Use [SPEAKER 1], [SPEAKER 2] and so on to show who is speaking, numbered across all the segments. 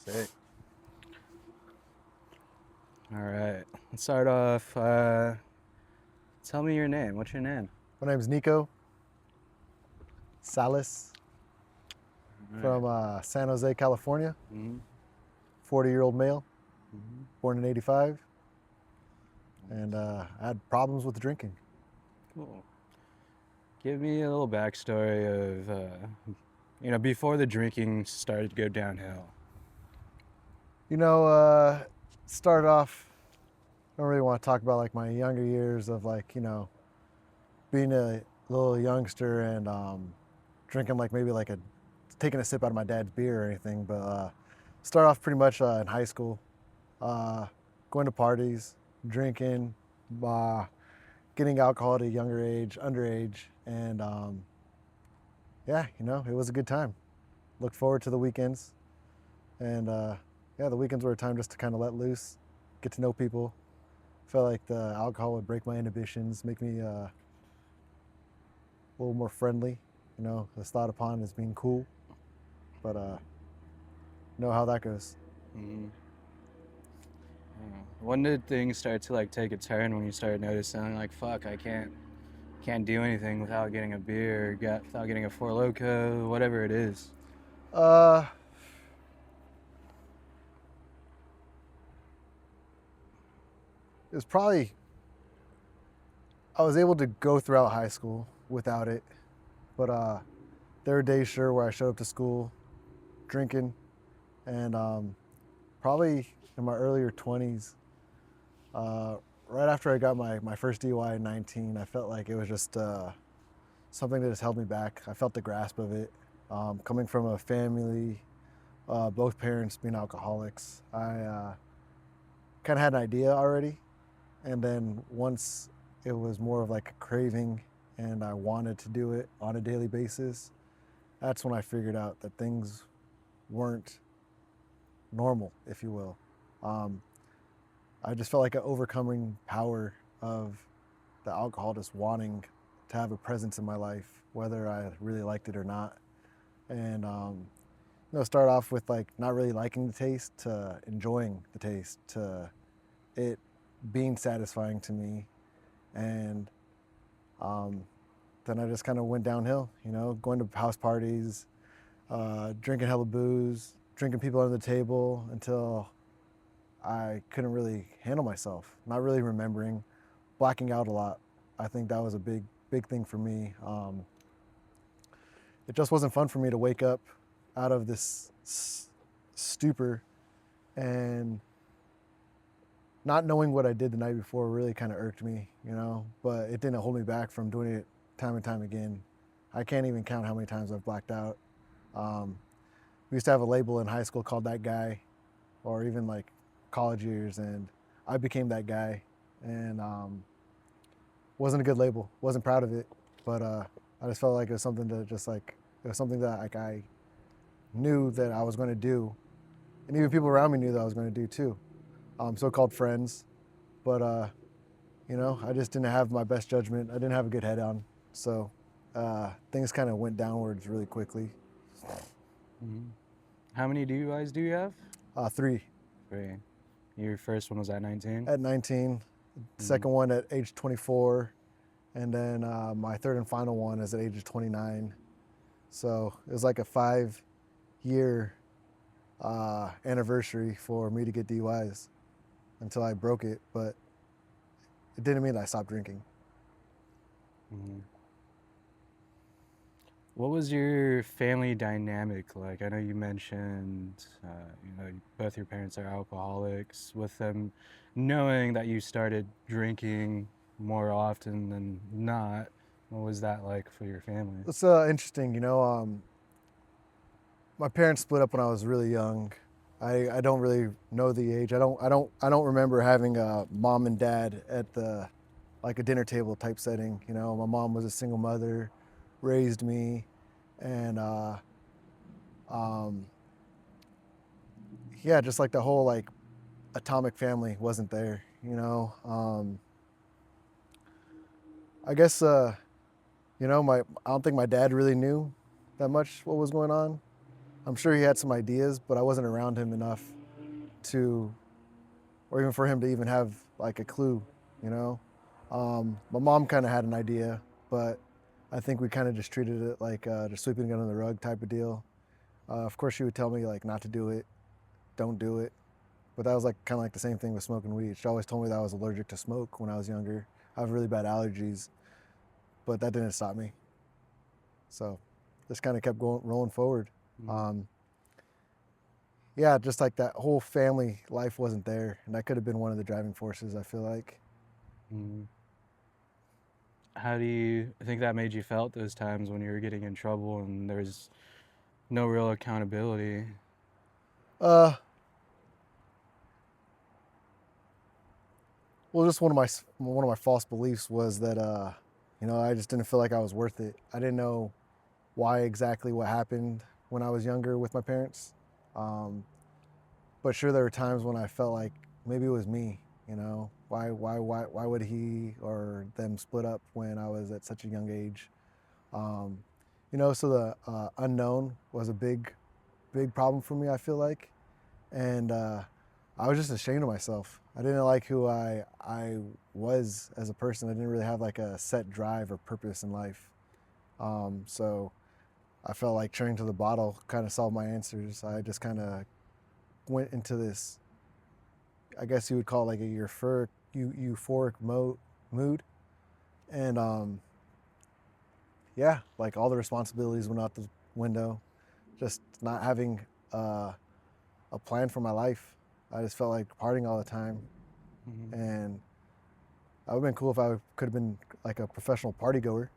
[SPEAKER 1] Sick. All right. Let's start off. Tell me your name. What's your name?
[SPEAKER 2] My name's Nicho Salas
[SPEAKER 1] All right.
[SPEAKER 2] from San Jose, California.
[SPEAKER 1] Mm-hmm.
[SPEAKER 2] 40-year-old male,
[SPEAKER 1] Mm-hmm.
[SPEAKER 2] born in '85, and I had problems with drinking.
[SPEAKER 1] Cool. Give me a little backstory of, before the drinking started to go downhill.
[SPEAKER 2] You know, started off. I don't really want to talk about like my younger years of like being a little youngster and drinking like maybe like a taking a sip out of my dad's beer or anything. But start off pretty much in high school, uh, going to parties, drinking, uh, getting alcohol at a younger age, underage, and yeah, it was a good time. Looked forward to the weekends, and yeah, the weekends were a time just to kind of let loose, get to know people. Felt like the alcohol would break my inhibitions, make me a little more friendly. It's thought upon as being cool, but you know how that goes.
[SPEAKER 1] Mm-hmm. When did things start to like take a turn when you started noticing like, fuck, I can't do anything without getting a beer, without getting a Four Loko, whatever it is.
[SPEAKER 2] Uh, it was probably I was able to go throughout high school without it, but there were days sure where I showed up to school drinking, and probably in my earlier 20s, uh, right after I got my first DUI at 19, I felt like it was just something that just held me back. I felt the grasp of it. Coming from a family, both parents being alcoholics, I kind of had an idea already. And then once it was more of like a craving and I wanted to do it on a daily basis, that's when I figured out that things weren't normal, if you will. Um, I just felt like an overcoming power of the alcohol just wanting to have a presence in my life, whether I really liked it or not. And start off with like not really liking the taste to enjoying the taste to it being satisfying to me, and um, then I just kind of went downhill. Going to house parties, drinking hella booze, drinking people under the table until I couldn't really handle myself. Not really remembering, blacking out a lot. I think that was a big thing for me. It just wasn't fun for me to wake up out of this stupor and not knowing what I did the night before really kind of irked me. But it didn't hold me back from doing it time and time again. I can't even count how many times I've blacked out. Um, we used to have a label in high school called That Guy, or even like college years, and I became that guy, and wasn't a good label. Wasn't proud of it, but I just felt like it was something to just like it was something that like I knew that I was going to do, and even people around me knew that I was going to do too. So-called friends, but I just didn't have my best judgment. I didn't have a good head on, so things kind of went downwards really quickly.
[SPEAKER 1] Mm-hmm. How many DUIs do you have?
[SPEAKER 2] 3
[SPEAKER 1] Three. Your first one was at 19?
[SPEAKER 2] at 19,
[SPEAKER 1] Mm-hmm.
[SPEAKER 2] second one at age 24, and then my third and final one is at age 29. So it was like a 5-year anniversary for me to get DUIs until I broke it, but it didn't mean I stopped drinking.
[SPEAKER 1] Mm-hmm. What was your family dynamic like? I know you mentioned, both your parents are alcoholics. With them knowing that you started drinking more often than not, what was that like for your family?
[SPEAKER 2] It's interesting, my parents split up when I was really young. I don't really know the age. I don't remember having a mom and dad at the like a dinner table type setting. My mom was a single mother, raised me, and um, yeah, just like the whole like atomic family wasn't there. I guess my I don't think my dad really knew that much what was going on. I'm sure he had some ideas, but I wasn't around him enough to, or even for him to even have like a clue, you know. My mom kind of had an idea, but I think we kind of just treated it like just sweeping it under the rug type of deal. Of course, she would tell me like not to do it, don't do it, but that was like kind of like the same thing with smoking weed. She always told me that I was allergic to smoke when I was younger. I have really bad allergies, but that didn't stop me. So just kind of kept going, rolling forward.
[SPEAKER 1] Mm-hmm.
[SPEAKER 2] Yeah, just like that whole family life wasn't there, and that could have been one of the driving forces. I feel like.
[SPEAKER 1] Mm-hmm. How do you think that made you felt those times when you were getting in trouble and there's no real accountability?
[SPEAKER 2] Uh, well, just one of my false beliefs was that I just didn't feel like I was worth it. I didn't know why exactly what happened when I was younger with my parents. Um, but sure, there were times when I felt like maybe it was me. Why would he or them split up when I was at such a young age? Um, so the unknown was a big problem for me. I feel like, and I was just ashamed of myself. I didn't like who I was as a person. I didn't really have like a set drive or purpose in life. So I felt like turning to the bottle kind of solved my answers. I just kind of went into this, I guess you would call it like a euphoric mood. And yeah, like all the responsibilities went out the window. Just not having uh, a plan for my life. I just felt like partying all the time.
[SPEAKER 1] Mm-hmm.
[SPEAKER 2] And that would have been cool if I could have been like a professional party goer,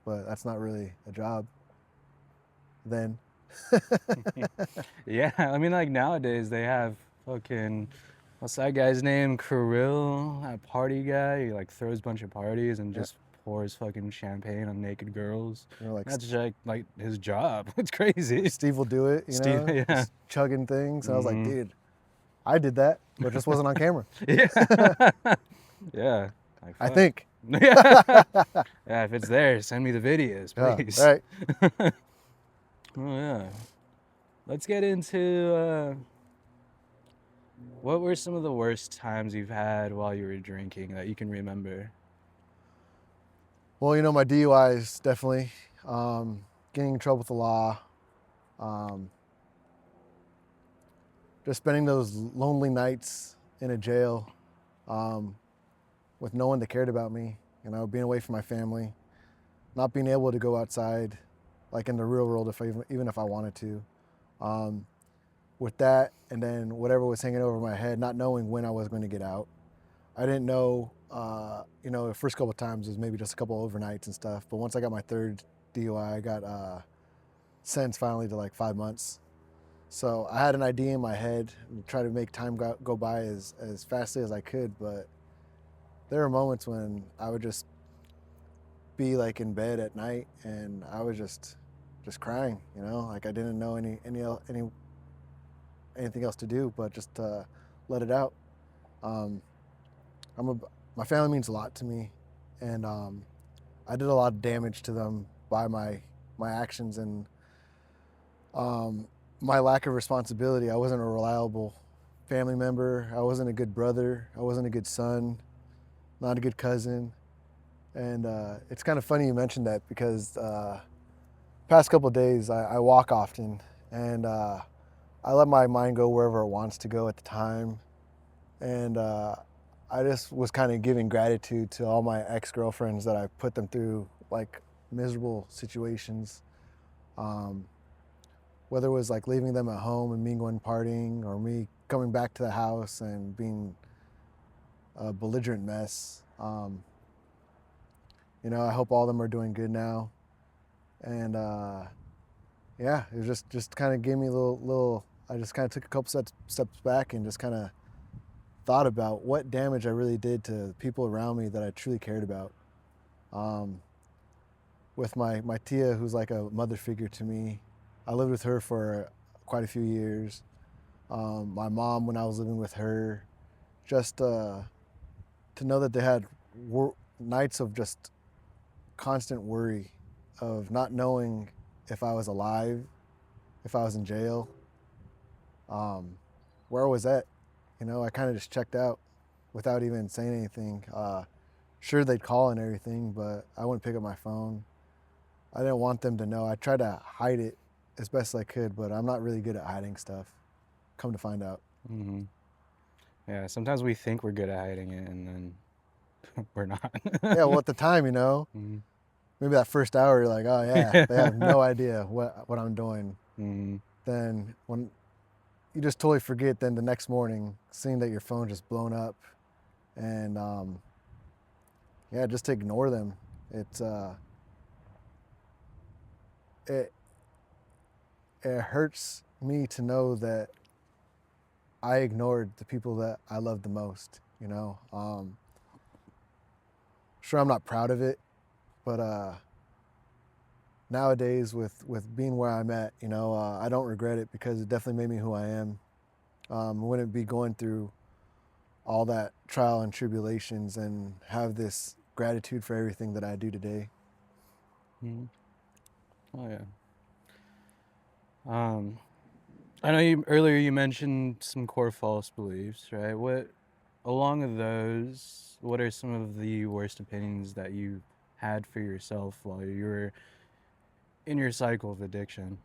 [SPEAKER 2] but that's not really a job then.
[SPEAKER 1] Yeah, I mean, like nowadays they have fucking, what's that guy's name? Kirill, that party guy. He like throws a bunch of parties and
[SPEAKER 2] Yeah,
[SPEAKER 1] just pours fucking champagne on naked girls.
[SPEAKER 2] like
[SPEAKER 1] That's just like his job. It's crazy.
[SPEAKER 2] Steve will do it,
[SPEAKER 1] Steve, yeah.
[SPEAKER 2] just chugging things. And I was like,
[SPEAKER 1] Mm-hmm.
[SPEAKER 2] dude, I did that, but just wasn't on camera.
[SPEAKER 1] Yeah. Yeah. Like
[SPEAKER 2] I
[SPEAKER 1] fuck.
[SPEAKER 2] think.
[SPEAKER 1] Yeah. Yeah, if it's there, send me the videos,
[SPEAKER 2] Yeah,
[SPEAKER 1] please.
[SPEAKER 2] right.
[SPEAKER 1] Oh yeah. Let's get into what were some of the worst times you've had while you were drinking that you can remember?
[SPEAKER 2] Well, my DUIs definitely. Getting in trouble with the law. Um, just spending those lonely nights in a jail um, with no one that cared about me. Being away from my family, not being able to go outside, like in the real world, even if I wanted to. Um, with that, and then whatever was hanging over my head, not knowing when I was going to get out. I didn't know. The first couple of times was maybe just a couple of overnights and stuff. But once I got my third DUI, I got sentenced finally to like 5 months. So I had an idea in my head and tried to make time go by as fastly as I could. But there were moments when I would just be like in bed at night and I was just crying. Like I didn't know anything else to do but just let it out. Um, I'm a, my family means a lot to me, and I did a lot of damage to them by my actions and um, my lack of responsibility. I wasn't a reliable family member. I wasn't a good brother. I wasn't a good son. Not a good cousin. And it's kind of funny you mentioned that because past couple of days I walk often, and I let my mind go wherever it wants to go at the time, and I just was kind of giving gratitude to all my ex-girlfriends that I put them through like miserable situations. Um, whether it was like leaving them at home and me going partying, or me coming back to the house and being a belligerent mess. I hope all of them are doing good now. And yeah, it was just kind of gave me a little. I just kind of took a couple steps back and just kind of thought about what damage I really did to people around me that I truly cared about. Um, with my tia, who's like a mother figure to me, I lived with her for quite a few years. My mom, when I was living with her, just to know that they had nights of just constant worry of not knowing if I was alive, if I was in jail, where I was at. I kind of just checked out without even saying anything. Sure, they'd call and everything, but I wouldn't pick up my phone. I didn't want them to know. I tried to hide it as best I could, but I'm not really good at hiding stuff. Come to find out.
[SPEAKER 1] Hmm. Yeah, sometimes we think we're good at hiding it, and then we're not.
[SPEAKER 2] Yeah, well, at the time,
[SPEAKER 1] Mhm.
[SPEAKER 2] maybe that first hour, you're like, oh yeah, they have no idea what I'm doing.
[SPEAKER 1] Mhm.
[SPEAKER 2] Then when you just totally forget, then the next morning, seeing that your phone just blown up, and yeah, just to ignore them. It's it it hurts me to know that I ignored the people that I love the most. Sure, I'm not proud of it, but nowadays with being where I'm at, I don't regret it because it definitely made me who I am. Wouldn't be going through all that trial and tribulations and have this gratitude for everything that I do today.
[SPEAKER 1] Mhm. Oh yeah. Um, I know you earlier you mentioned some core false beliefs, right? What along with those, what are some of the worst opinions that you had for yourself while you were in your cycle of addiction?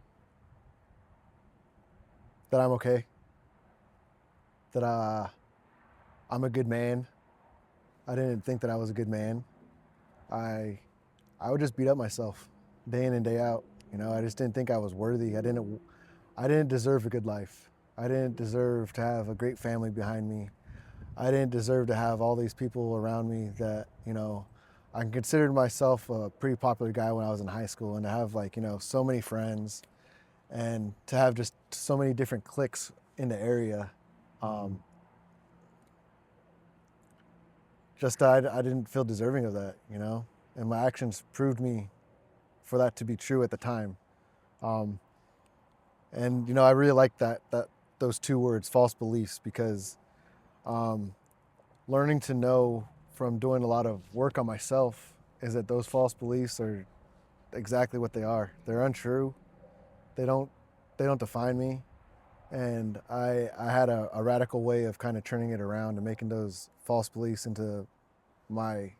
[SPEAKER 2] That I'm okay. That I'm a good man. I didn't think that I was a good man. I I would just beat up myself day in and day out. I just didn't think I was worthy. I didn't deserve a good life. I didn't deserve to have a great family behind me. I didn't deserve to have all these people around me that, I considered myself a pretty popular guy when I was in high school, and to have like, so many friends and to have just so many different cliques in the area.
[SPEAKER 1] Mm.
[SPEAKER 2] Um, I didn't feel deserving of that, and my actions proved me for that to be true at the time. Um, and I really like that those two words, false beliefs, because um, learning to know from doing a lot of work on myself is that those false beliefs are exactly what they are. They're untrue. They don't they don't define me. And I had a radical way of kind of turning it around and making those false beliefs into my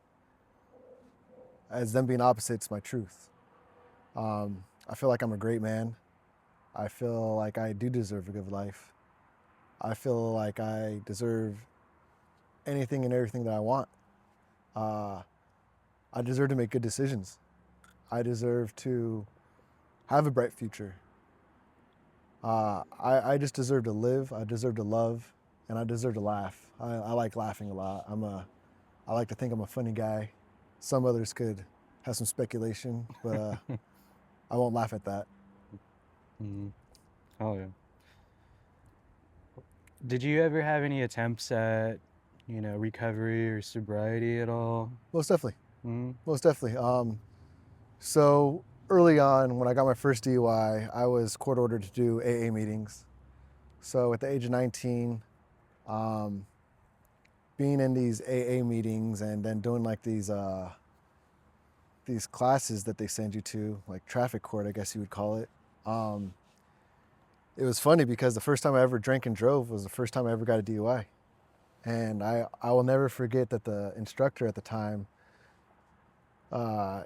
[SPEAKER 2] as them being opposites my truth. I feel like I'm a great man. I feel like I do deserve a good life. I feel like I deserve anything and everything that I want. Uh, I deserve to make good decisions. I deserve to have a bright future. I just deserve to live. I deserve to love, and I deserve to laugh. I like laughing a lot. I like to think I'm a funny guy. Some others could have some speculation, but I won't laugh at that.
[SPEAKER 1] Mm. Oh yeah. Did you ever have any attempts at, recovery or sobriety at all?
[SPEAKER 2] Most definitely,
[SPEAKER 1] Mm.
[SPEAKER 2] most definitely. So early on, when I got my first DUI, I was court ordered to do AA meetings. So at the age of 19, um, being in these AA meetings and then doing like these classes that they send you to, like traffic court, I guess you would call it. Um, it was funny because the first time I ever drank and drove was the first time I ever got a DUI. And I will never forget that the instructor at the time,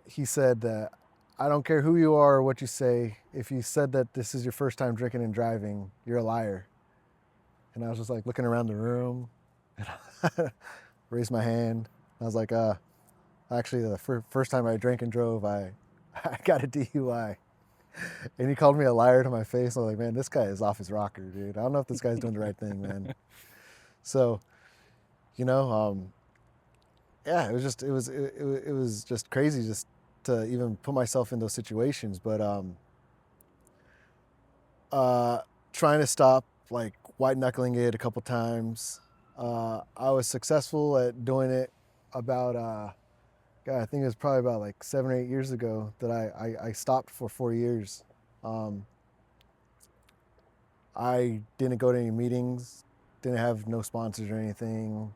[SPEAKER 2] he said that I don't care who you are or what you say, if you said that this is your first time drinking and driving, you're a liar. And I was just like looking around the room, and I raised my hand. I was like, actually, the first time I drank and drove, I got a DUI. And he called me a liar to my face. I was like, man, this guy is off his rocker, dude. I don't know if this guy's doing the right thing, man. So, you know, yeah, it was just crazy just to even put myself in those situations. But uh, trying to stop, like white knuckling it a couple times. I was successful at doing it about God, I think it was probably about like 7 or 8 years ago that I stopped for 4 years. Um, I didn't go to any meetings, didn't have no sponsors or anything.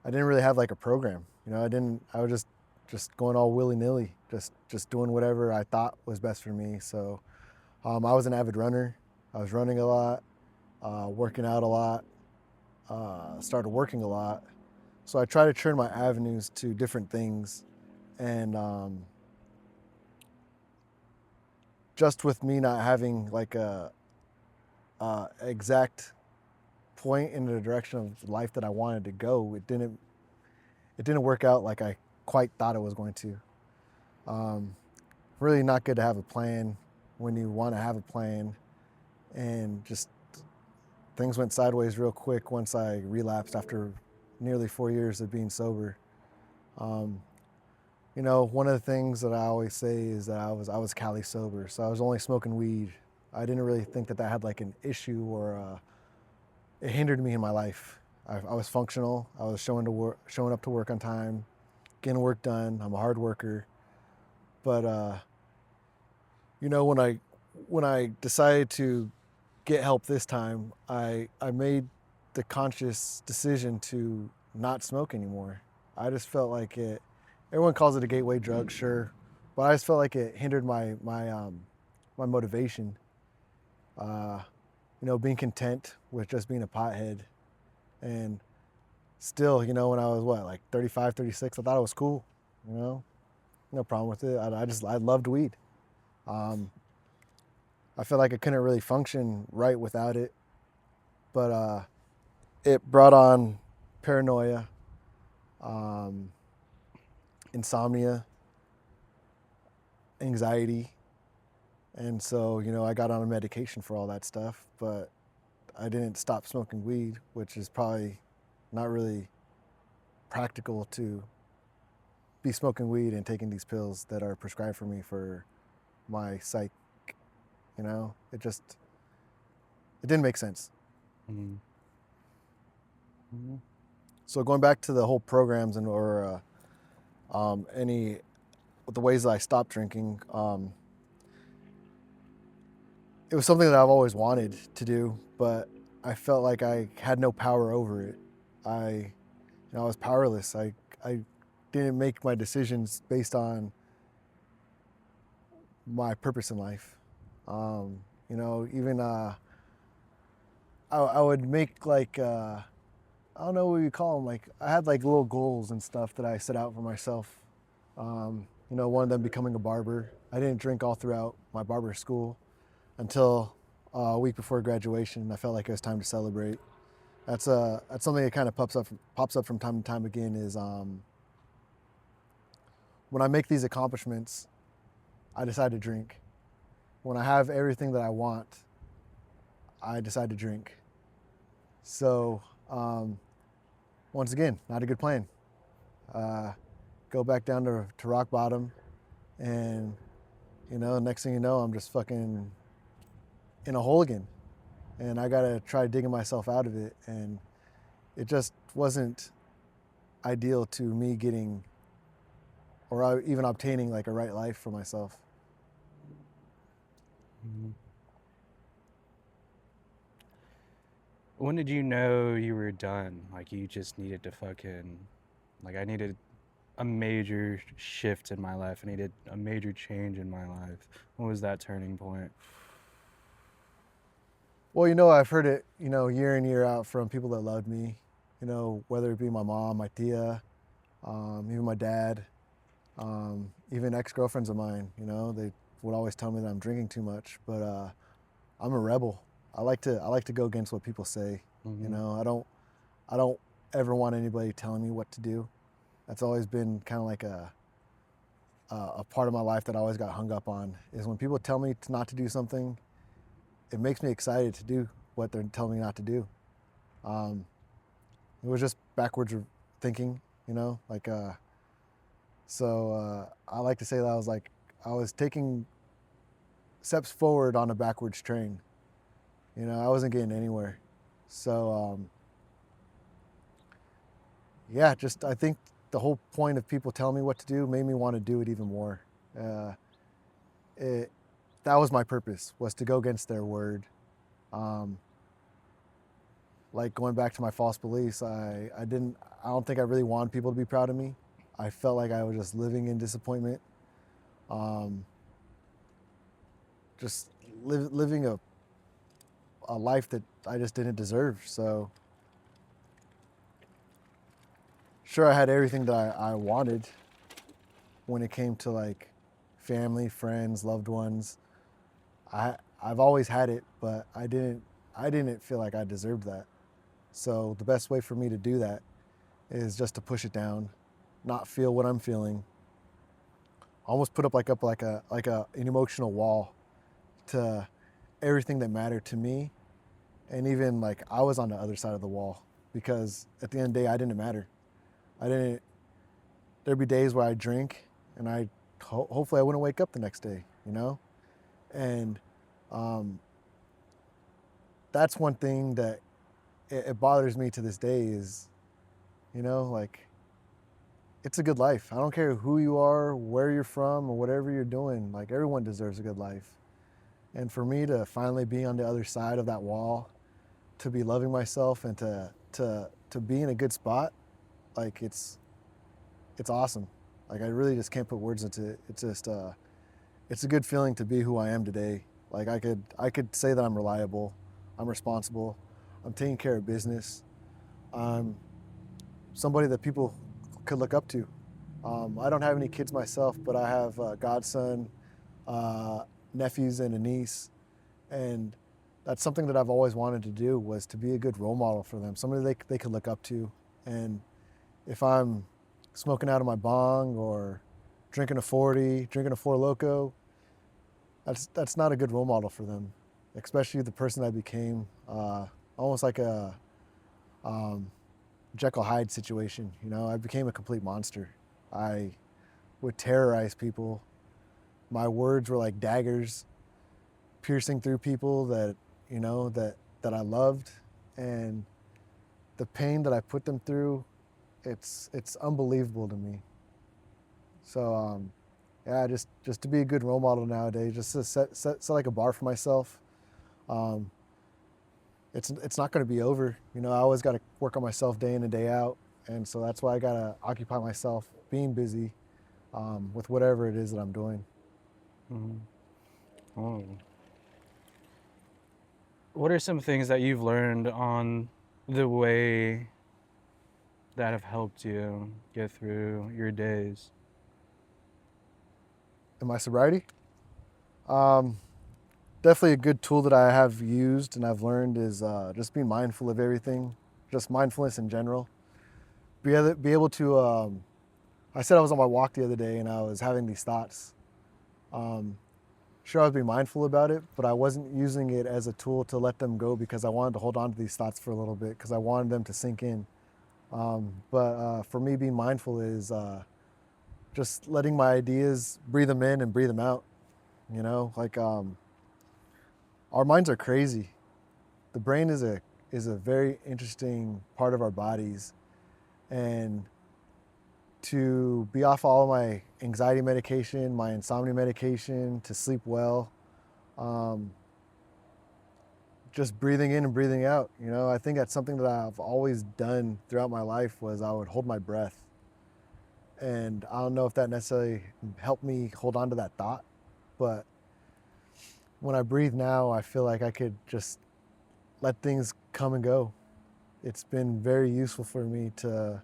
[SPEAKER 2] I didn't really have like a program. I was just going all willy nilly, just doing whatever I thought was best for me. So I was an avid runner. I was running a lot, working out a lot, started working a lot. So I try to turn my avenues to different things. And just with me not having like a exact point in the direction of life that I wanted to go, it didn't work out like I quite thought it was going to. Um, Really not good to have a plan when you want to have a plan, and just things went sideways real quick once I relapsed after nearly 4 years of being sober. Um, one of the things that I always say is that I was Cali sober, so I was only smoking weed. I didn't really think that had like an issue or it hindered me in my life. I was functional. I was showing up to work on time, getting work done. I'm a hard worker, but when I decided to get help this time, I made the conscious decision to not smoke anymore. I just felt like it. Everyone calls it a gateway drug, sure, but I just felt like it hindered my motivation. Uh, being content with just being a pothead, and still, when I was what, like 35, 36, I thought it was cool. You know, no problem with it. I loved weed. Um, I felt like I couldn't really function right without it, but it brought on paranoia, um, insomnia, anxiety, and so I got on a medication for all that stuff. But I didn't stop smoking weed, which is probably not really practical to be smoking weed and taking these pills that are prescribed for me for my psych. It didn't make sense.
[SPEAKER 1] Mm-hmm. Mm-hmm.
[SPEAKER 2] So going back to the whole programs and or any the ways that I stopped drinking, it was something that I've always wanted to do, but I felt like I had no power over it. I, I was powerless. I didn't make my decisions based on my purpose in life. Even I would make like I don't know what you call them. Like I had like little goals and stuff that I set out for myself. One of them becoming a barber. I didn't drink all throughout my barber school until a week before graduation. I felt like it was time to celebrate. That's something that kind of pops up from time to time again. Is when I make these accomplishments, I decide to drink. When I have everything that I want, I decide to drink. So once again, not a good plan. Uh, Go back down to rock bottom, and next thing you know, I'm just fucking in a hole again, and I gotta try digging myself out of it, and it just wasn't ideal to me getting or even obtaining like a right life for myself.
[SPEAKER 1] Mm-hmm. When did you know you were done? Like you just needed to fucking, like I needed a major shift in my life. I needed a major change in my life. What was that turning point?
[SPEAKER 2] Well, I've heard it, year in, year out from people that loved me, whether it be my mom, my tia, even my dad, even ex-girlfriends of mine, they would always tell me that I'm drinking too much, but I'm a rebel. I like to go against what people say.
[SPEAKER 1] Mm-hmm.
[SPEAKER 2] I don't ever want anybody telling me what to do. That's always been kind of like a part of my life that I always got hung up on, is when people tell me not to do something, it makes me excited to do what they're telling me not to do. Um, it was just backwards thinking, like I like to say that I was taking steps forward on a backwards train. I wasn't getting anywhere. So yeah, just I think the whole point of people telling me what to do made me want to do it even more. Uh, it That was my purpose, was to go against their word. Um, like going back to my false beliefs, I don't think I really wanted people to be proud of me. I felt like I was just living in disappointment, um, just living a life that I just didn't deserve. So sure, I had everything that I wanted when it came to like family, friends, loved ones. I've always had it, but I didn't feel like I deserved that. So the best way for me to do that is just to push it down, not feel what I'm feeling. Almost put up an emotional wall to everything that mattered to me, and even like I was on the other side of the wall because at the end of the day I didn't matter. I didn't. There'd be days where I drink and hopefully I wouldn't wake up the next day, you know, and um, that's one thing that it bothers me to this day is, like it's a good life. I don't care who you are, where you're from, or whatever you're doing. Like everyone deserves a good life. And for me to finally be on the other side of that wall, to be loving myself and to be in a good spot, like it's awesome. Like I really just can't put words into it. It's just it's a good feeling to be who I am today. Like I could say that I'm reliable, I'm responsible, I'm taking care of business. I'm somebody that people could look up to. I don't have any kids myself, but I have a godson, uh, nephews, and a niece, and that's something that I've always wanted to do was to be a good role model for them, somebody they could look up to. And if I'm smoking out of my bong or drinking a 40, drinking a Four Loco, that's not a good role model for them, especially the person I became. Almost like a um, Jekyll Hyde situation. I became a complete monster. I would terrorize people. My words were like daggers piercing through people that I loved, and the pain that I put them through, it's unbelievable to me. So yeah, just to be a good role model nowadays, just to set like a bar for myself. Um, it's not going to be over. I always got to work on myself day in and day out, and so that's why I got to occupy myself being busy with whatever it is that I'm doing.
[SPEAKER 1] Mhm. Oh. What are some things that you've learned on the way that have helped you get through your days?
[SPEAKER 2] In my sobriety, um, definitely a good tool that I have used and I've learned is just be mindful of everything, just mindfulness in general. Be able to. I said I was on my walk the other day and I was having these thoughts. Um, sure, I was being mindful about it, but I wasn't using it as a tool to let them go because I wanted to hold on to these thoughts for a little bit because I wanted them to sink in. But for me, being mindful is just letting my ideas breathe them in and breathe them out. Like our minds are crazy. The brain is a very interesting part of our bodies, and to be off all of my anxiety medication, my insomnia medication, to sleep well, um, just breathing in and breathing out. I think that's something that I've always done throughout my life was I would hold my breath, and I don't know if that necessarily helped me hold on to that thought, but when I breathe now, I feel like I could just let things come and go. It's been very useful for me to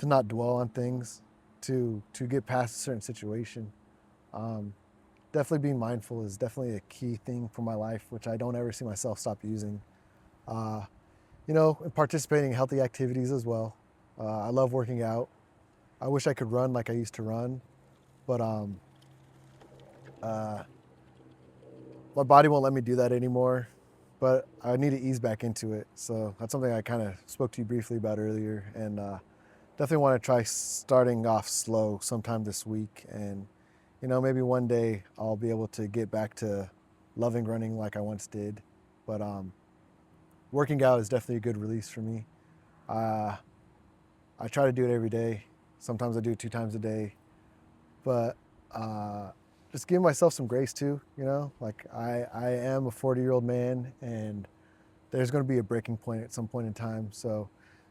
[SPEAKER 2] not dwell on things, to get past a certain situation. Um, Definitely being mindful is definitely a key thing for my life, which I don't ever see myself stop using. Uh, and participating in healthy activities as well. I love working out. I wish I could run like I used to run, but uh, my body won't let me do that anymore. But I need to ease back into it. So that's something I kind of spoke to you briefly about earlier, and definitely want to try starting off slow sometime this week. And maybe one day I'll be able to get back to loving running like I once did. But working out is definitely a good release for me. Uh, I try to do it every day. Sometimes I do it 2 times a day, but uh, just give myself some grace too. Like I am a 40-year-old man, and there's going to be a breaking point at some point in time. So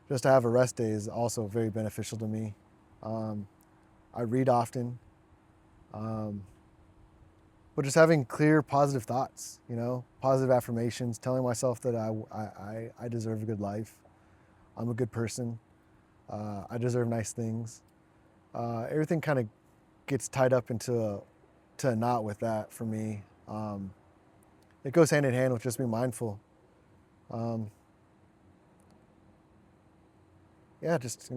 [SPEAKER 2] just to have a rest day is also very beneficial to me. Um, I read often. Um, but just having clear, positive thoughts, positive affirmations, telling myself that I deserve a good life. I'm a good person. I deserve nice things. Everything kind of gets tied up to a knot with that for me. It goes hand in hand with just being mindful. Um, yeah, just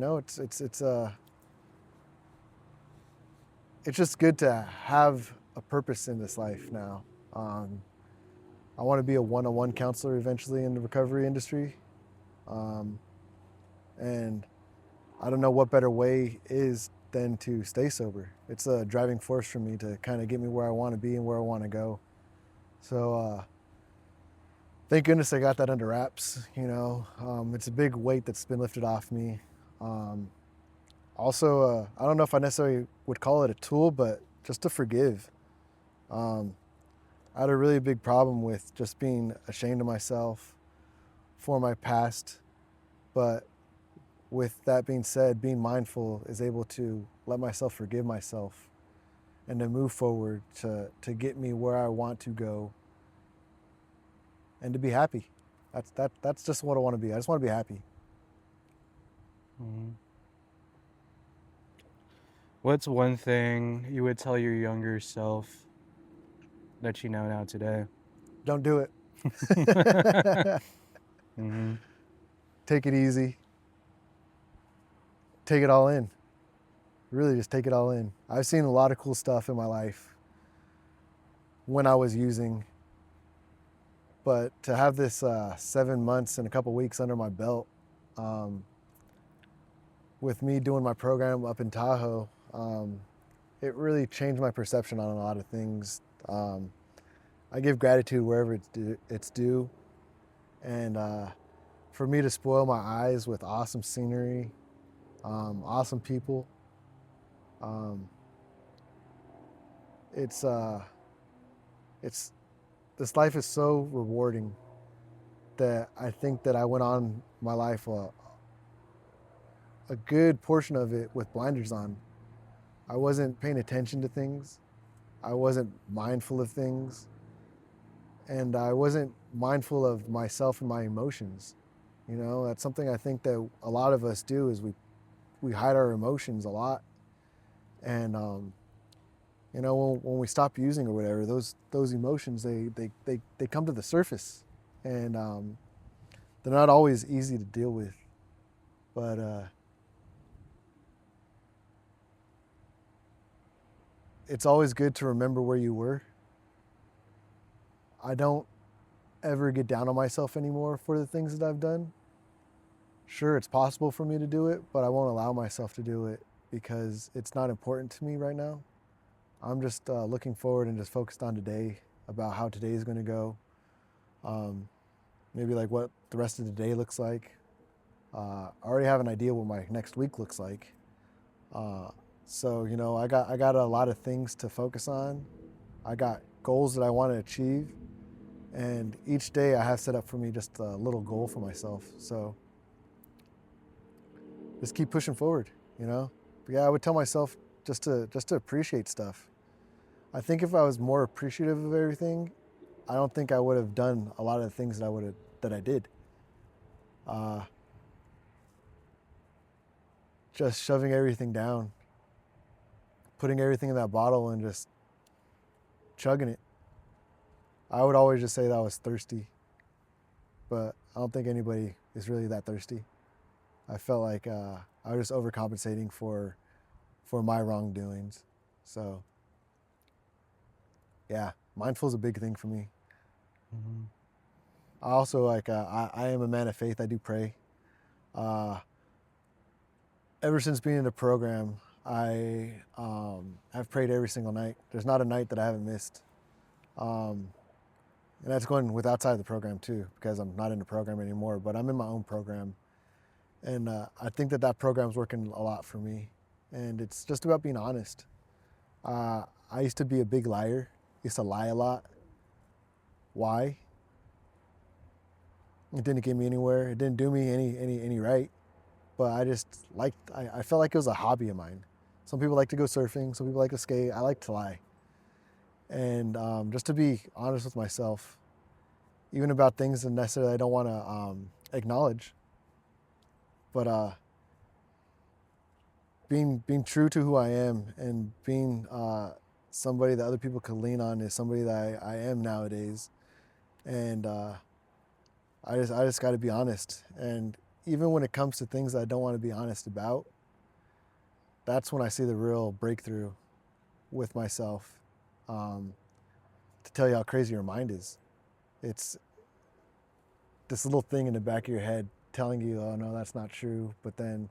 [SPEAKER 2] it's just good to have a purpose in this life now. Um, I want to be a one-on-one counselor eventually in the recovery industry, um, and I don't know what better way is than to stay sober. It's a driving force for me to kind of get me where I want to be and where I want to go. So thank goodness I got that under wraps. It's a big weight that's been lifted off me. Um, Also, I don't know if I necessarily would call it a tool, but just to forgive. Um, I had a really big problem with just being ashamed of myself for my past. But with that being said, being mindful is able to let myself forgive myself and to move forward to get me where I want to go and to be happy. That's just what I want to be. I just want to be happy.
[SPEAKER 1] Mhm. What's one thing you would tell your younger self that you know now today?
[SPEAKER 2] Don't do it.
[SPEAKER 1] Hmm.
[SPEAKER 2] Take it easy. Take it all in. Really just take it all in. I've seen a lot of cool stuff in my life when I was using, but to have this 7 months and a couple weeks under my belt, um, with me doing my program up in Tahoe, it really changed my perception on a lot of things. Um, I give gratitude wherever it's due, and for me to spoil my eyes with awesome scenery, awesome people, um, it's it's this life is so rewarding that I think that I went on my life a good portion of it with blinders on. I wasn't paying attention to things. I wasn't mindful of things. And I wasn't mindful of myself and my emotions. That's something I think that a lot of us do is we hide our emotions a lot. And, when we stop using or whatever, those emotions, they come to the surface. And they're not always easy to deal with. But it's always good to remember where you were. I don't ever get down on myself anymore for the things that I've done. Sure, it's possible for me to do it, but I won't allow myself to do it because it's not important to me right now. I'm just looking forward and just focused on today, about how today is going to go. Um, Maybe like what the rest of the day looks like. I already have an idea what my next week looks like. Uh, so I got a lot of things to focus on. I got goals that I want to achieve, and each day I have set up for me just a little goal for myself. So just keep pushing forward, you know. But yeah, I would tell myself just to appreciate stuff. I think if I was more appreciative of everything, I don't think I would have done a lot of the things that I did. Uh, just shoving everything down, putting everything in that bottle and just chugging it. I would always just say that I was thirsty, but I don't think anybody is really that thirsty. I felt like I was just overcompensating for my wrongdoings. So yeah, mindful is a big thing for me.
[SPEAKER 1] Hmm.
[SPEAKER 2] I also I am a man of faith. I do pray. Uh, Ever since being in the program, I have prayed every single night. There's not a night that I haven't missed. Um, and that's going with outside the program too, because I'm not in the program anymore. But I'm in my own program, and I think that program's working a lot for me. And it's just about being honest. I used to be a big liar. Used to lie a lot. Why? It didn't get me anywhere. It didn't do me any right. But I felt like it was a hobby of mine. Some people like to go surfing. Some people like to skate. I like to lie. and just to be honest with myself, even about things that necessarily I don't want to acknowledge, but being true to who I am and being somebody that other people can lean on is somebody that I am nowadays, and I just got to be honest. And even when it comes to things that I don't want to be honest about, that's when I see the real breakthrough with myself. Um, to tell you how crazy your mind is, it's this little thing in the back of your head telling you, "Oh no, that's not true," but then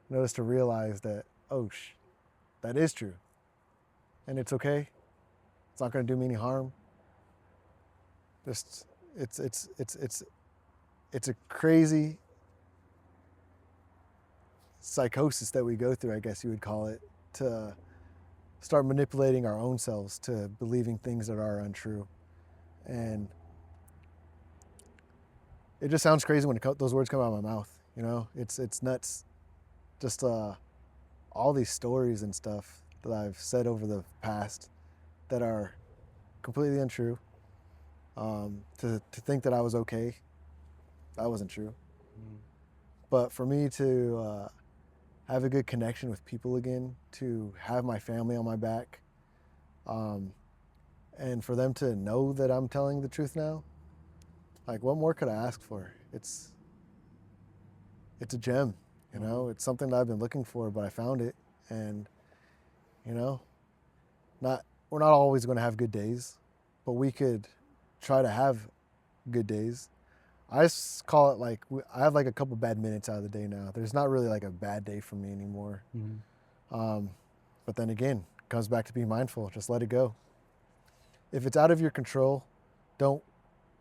[SPEAKER 2] notice to realize that, oh, that is true, and it's okay. It's not going to do me any harm. Just it's a crazy psychosis that we go through, I guess you would call it, to start manipulating our own selves to believing things that are untrue. And it just sounds crazy when those words come out of my mouth. You know, it's nuts. Just all these stories and stuff that I've said over the past that are completely untrue. To think that I was okay, that wasn't true.
[SPEAKER 1] Mm.
[SPEAKER 2] But for me to have a good connection with people again, to have my family on my back, um, and for them to know that I'm telling the truth now, like what more could I ask for? It's a gem, you know. It's something that I've been looking for, but I found it, and you know, not we're not always going to have good days, but we could try to have good days. I just call it like I have like a couple bad minutes out of the day now. There's not really like a bad day for me anymore.
[SPEAKER 1] Mm.
[SPEAKER 2] Um, but then again, it comes back to being mindful. Just let it go. If it's out of your control, don't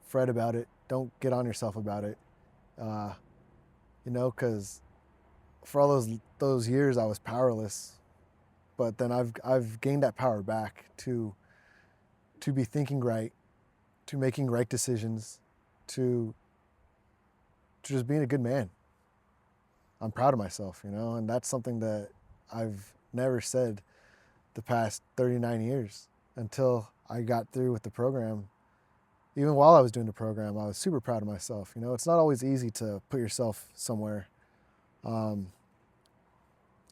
[SPEAKER 2] fret about it. Don't get on yourself about it. Uh, you know, because for all those years I was powerless, but then I've gained that power back to be thinking right, to making right decisions, to just being a good man. I'm proud of myself, you know, and that's something that I've never said the past 39 years until I got through with the program. Even while I was doing the program, I was super proud of myself. You know, it's not always easy to put yourself somewhere, um,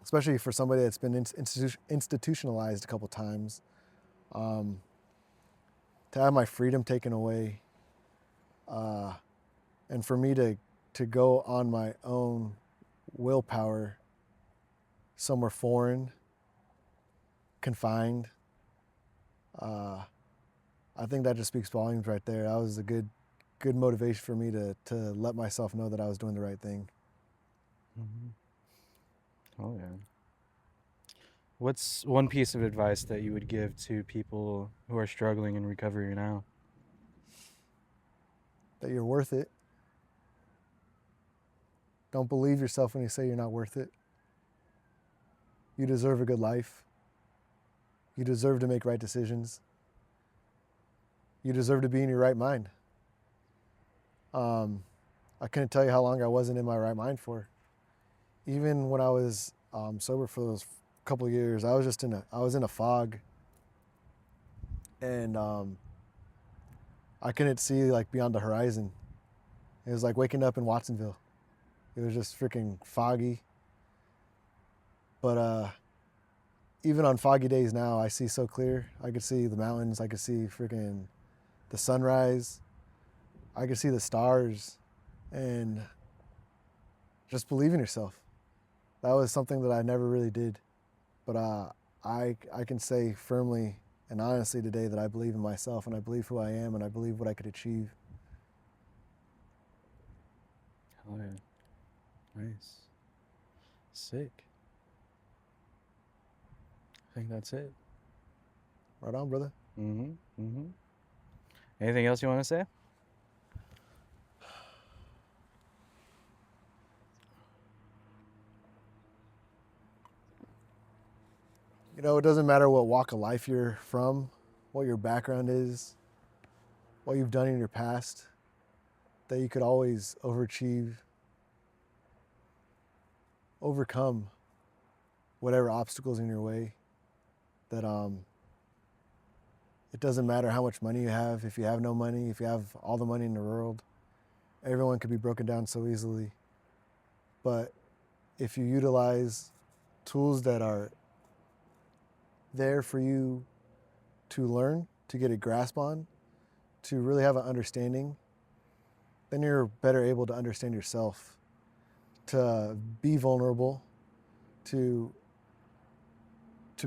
[SPEAKER 2] especially for somebody that's been institutionalized a couple times. Um, to have my freedom taken away, uh, and for me to go on my own willpower somewhere foreign, confined, uh, I think that just speaks volumes right there. That was a good motivation for me to let myself know that I was doing the right thing.
[SPEAKER 1] Mm-hmm. Oh yeah. What's one piece of advice that you would give to people who are struggling in recovery now?
[SPEAKER 2] That you're worth it. Don't believe yourself when you say you're not worth it. You deserve a good life. You deserve to make right decisions. You deserve to be in your right mind. I couldn't tell you how long I wasn't in my right mind for. Even when I was sober for those couple of years, I was in a fog, and I couldn't see like beyond the horizon. It was like waking up in Watsonville. It was just freaking foggy. But even on foggy days now, I see so clear. I could see the mountains. I could see freaking the sunrise. I could see the stars, and just believe in yourself. That was something that I never really did. But I can say firmly and honestly today that I believe in myself, and I believe who I am, and I believe what I could achieve.
[SPEAKER 1] Oh yeah. Nice. Sick. I think that's it.
[SPEAKER 2] Right on, brother.
[SPEAKER 1] Mm-hmm. Mm-hmm. Anything else you want to say?
[SPEAKER 2] You know, it doesn't matter what walk of life you're from, what your background is, what you've done in your past, that you could always overachieve, overcome whatever obstacles in your way. That It doesn't matter how much money you have. If you have no money, if you have all the money in the world, everyone could be broken down so easily. But if you utilize tools that are there for you to learn, to get a grasp on, to really have an understanding, then you're better able to understand yourself, to be vulnerable, to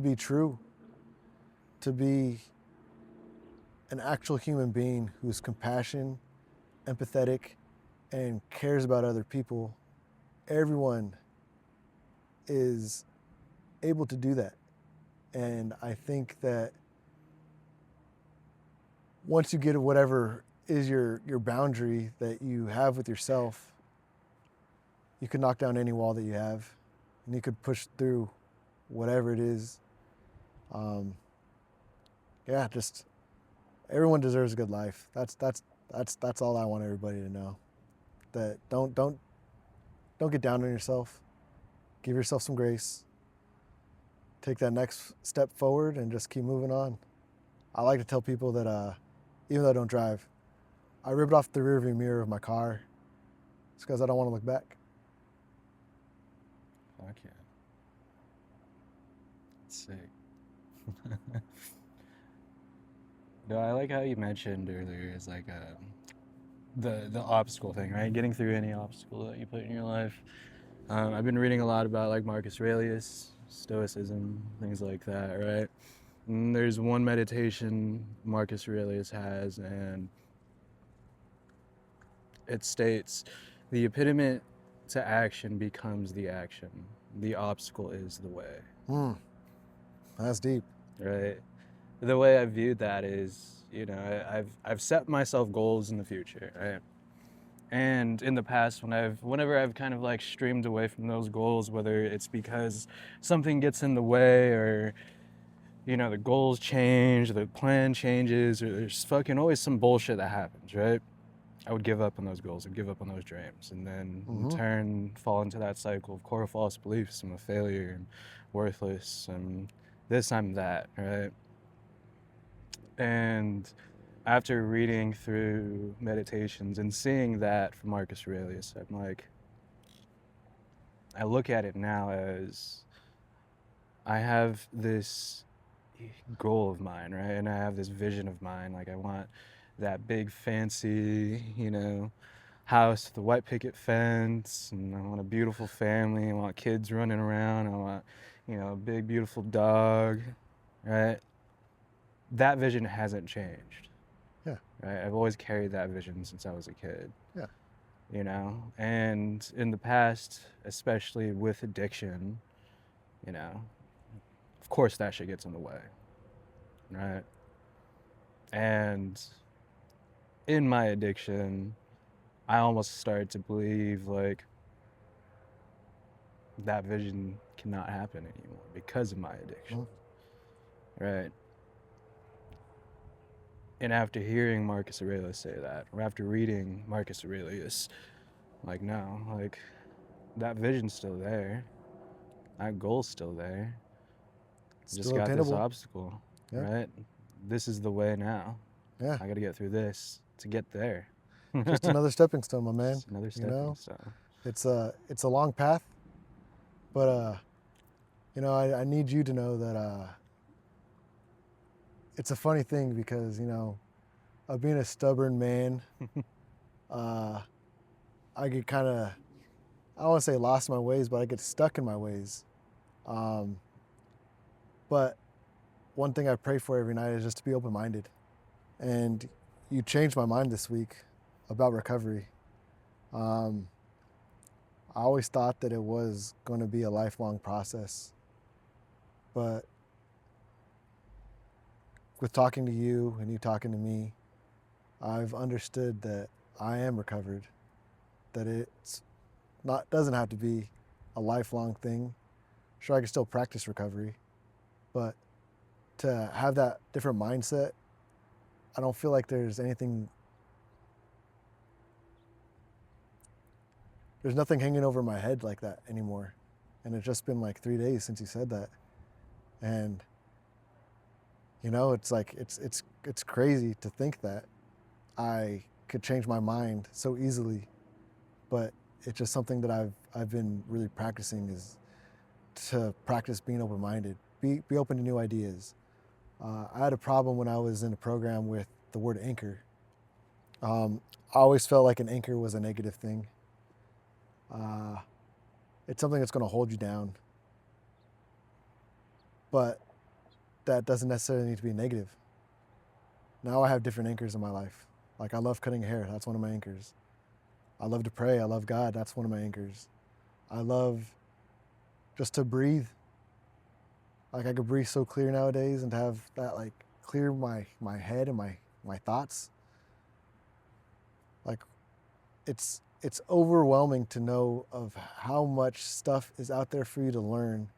[SPEAKER 2] be true, to be an actual human being who's compassionate, empathetic, and cares about other people. Everyone is able to do that. And I think that once you get to whatever is your boundary that you have with yourself, you can knock down any wall that you have, and you could push through whatever it is. Yeah, just everyone deserves a good life. That's all I want everybody to know. That don't get down on yourself. Give yourself some grace. Take that next step forward and just keep moving on. I like to tell people that even though I don't drive, I ripped off the rearview mirror of my car. It's because I don't want to look back.
[SPEAKER 1] Fuck yeah. That's sick. No, I like how you mentioned earlier is like the obstacle thing, right? Getting through any obstacle that you put in your life. I've been reading a lot about like Marcus Aurelius, Stoicism, things like that, right? And there's one meditation Marcus Aurelius has, and it states, "The impediment to action becomes the action. The obstacle is the way."
[SPEAKER 2] That's deep.
[SPEAKER 1] Right? The way I viewed that is, I've set myself goals in the future, right? And in the past, whenever I've kind of like streamed away from those goals, whether it's because something gets in the way, or the goals change, the plan changes, or there's fucking always some bullshit that happens, right? I would give up on those goals, I'd give up on those dreams, and then in turn fall into that cycle of core false beliefs. I'm a failure and worthless and this, I'm that, right? And after reading through meditations and seeing that from Marcus Aurelius, I'm like, I look at it now as I have this goal of mine, right? And I have this vision of mine. Like, I want that big fancy, house with a white picket fence, and I want a beautiful family. I want kids running around. I want, a big, beautiful dog, right? That vision hasn't changed.
[SPEAKER 2] Yeah.
[SPEAKER 1] Right? I've always carried that vision since I was a kid.
[SPEAKER 2] Yeah.
[SPEAKER 1] And in the past, especially with addiction, of course that shit gets in the way, right? And in my addiction, I almost started to believe like that vision cannot happen anymore because of my addiction, right? And after hearing Marcus Aurelius say that, or after reading Marcus Aurelius, like, no, like, that vision's still there. That goal's still there.
[SPEAKER 2] It's
[SPEAKER 1] Just
[SPEAKER 2] still
[SPEAKER 1] got this
[SPEAKER 2] attainable.
[SPEAKER 1] obstacle,
[SPEAKER 2] Yeah.
[SPEAKER 1] right? This is the way now.
[SPEAKER 2] Yeah.
[SPEAKER 1] I got to get through this to get there.
[SPEAKER 2] Just another stepping stone, my man.
[SPEAKER 1] Just another stepping stone.
[SPEAKER 2] It's a long path, but I need you to know that it's a funny thing because of being a stubborn man, I get kind of, I don't want to say lost in my ways, but I get stuck in my ways. But one thing I pray for every night is just to be open-minded. And you changed my mind this week about recovery. I always thought that it was going to be a lifelong process. But with talking to you and you talking to me, I've understood that I am recovered, that it's doesn't have to be a lifelong thing. Sure, I can still practice recovery, but to have that different mindset, I don't feel like there's nothing hanging over my head like that anymore. And it's just been like 3 days since you said that. And, You know, it's like it's crazy to think that I could change my mind so easily, but it's just something that I've been really practicing is to practice being open-minded, be open to new ideas. I had a problem when I was in a program with the word anchor. I always felt like an anchor was a negative thing. Uh, it's something that's going to hold you down, but that doesn't necessarily need to be negative. Now I have different anchors in my life. Like I love cutting hair. That's one of my anchors. I love to pray. I love God. That's one of my anchors. I love just to breathe. Like I could breathe so clear nowadays, and to have that like clear my head and my thoughts. Like it's overwhelming to know of how much stuff is out there for you to learn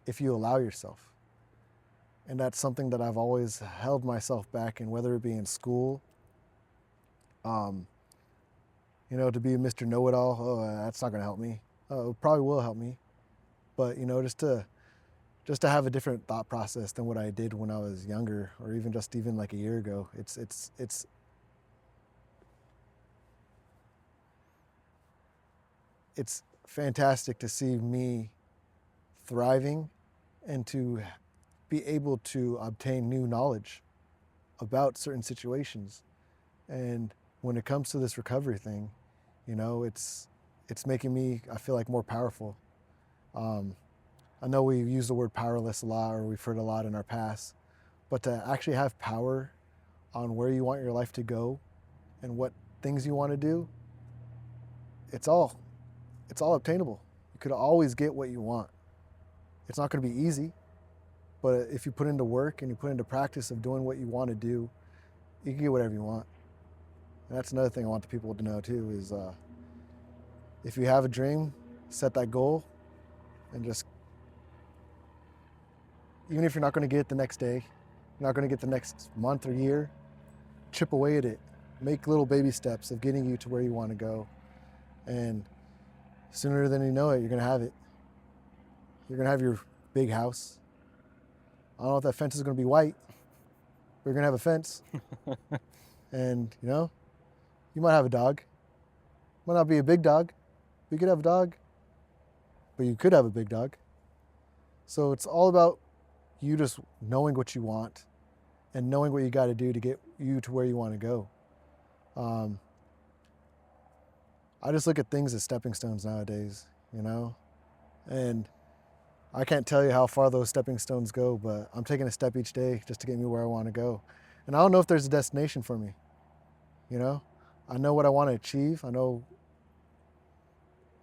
[SPEAKER 2] if you allow yourself. And that's something that I've always held myself back in, whether it be in school, um, to be a Mr. Know-It-All. Oh, that's not going to help me. Oh, it probably will help me, but just to have a different thought process than what I did when I was younger, or even like a year ago. It's fantastic to see me thriving and to be able to obtain new knowledge about certain situations. And when it comes to this recovery thing, it's making me, I feel like, more powerful. Um, I know we use the word powerless a lot, or we've heard a lot in our past, but to actually have power on where you want your life to go and what things you want to do, it's all it's all obtainable. You could always get what you want. It's not going to be easy, but if you put into work and you put into practice of doing what you want to do, you can get whatever you want. And that's another thing I want the people to know too is if you have a dream, set that goal, and just, even if you're not going to get it the next day, you're not going to get the next month or year, chip away at it. Make little baby steps of getting you to where you want to go. And sooner than you know it, you're going to have it. You're going to have your big house. I don't know if that fence is going to be white, but you're going to have a fence. And, you might have a dog. Might not be a big dog. But you could have a dog, but you could have a big dog. So it's all about you just knowing what you want and knowing what you got to do to get you to where you want to go. I just look at things as stepping stones nowadays, and I can't tell you how far those stepping stones go, but I'm taking a step each day just to get me where I want to go. And I don't know if there's a destination for me, I know what I want to achieve. I know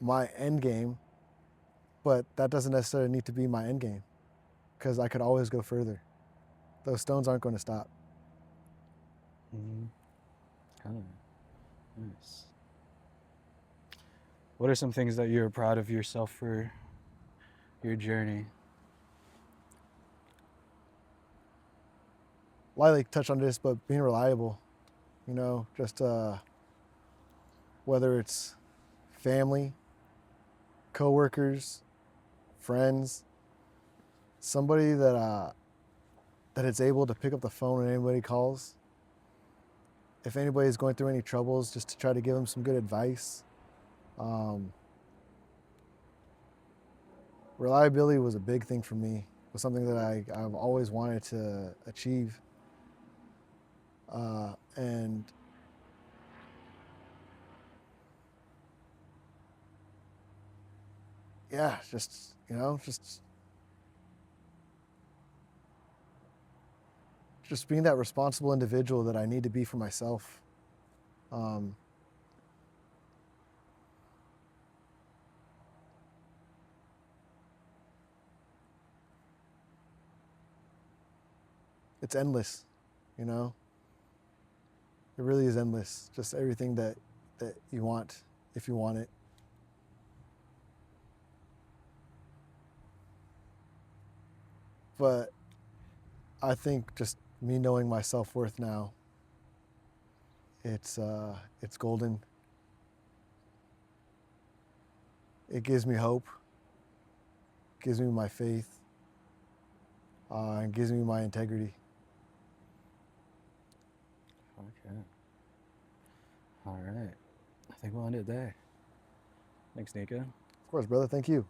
[SPEAKER 2] my end game, but that doesn't necessarily need to be my end game because I could always go further. Those stones aren't going to stop.
[SPEAKER 1] Mm-hmm. Oh, nice. What are some things that you're proud of yourself for your journey?
[SPEAKER 2] Lightly touch on this, but being reliable, just whether it's family, coworkers, friends, somebody that is able to pick up the phone when anybody calls. If anybody's going through any troubles, just to try to give them some good advice. Reliability was a big thing for me. It was something that I've always wanted to achieve. And yeah, just being that responsible individual that I need to be for myself. It's endless, you know. It really is endless. Just everything that you want, if you want it. But I think just me knowing my self-worth now, it's golden. It gives me hope. Gives me my faith. And gives me my integrity.
[SPEAKER 1] Okay. All right. I think we'll end it there. Thanks, Nico.
[SPEAKER 2] Of course, brother. Thank you.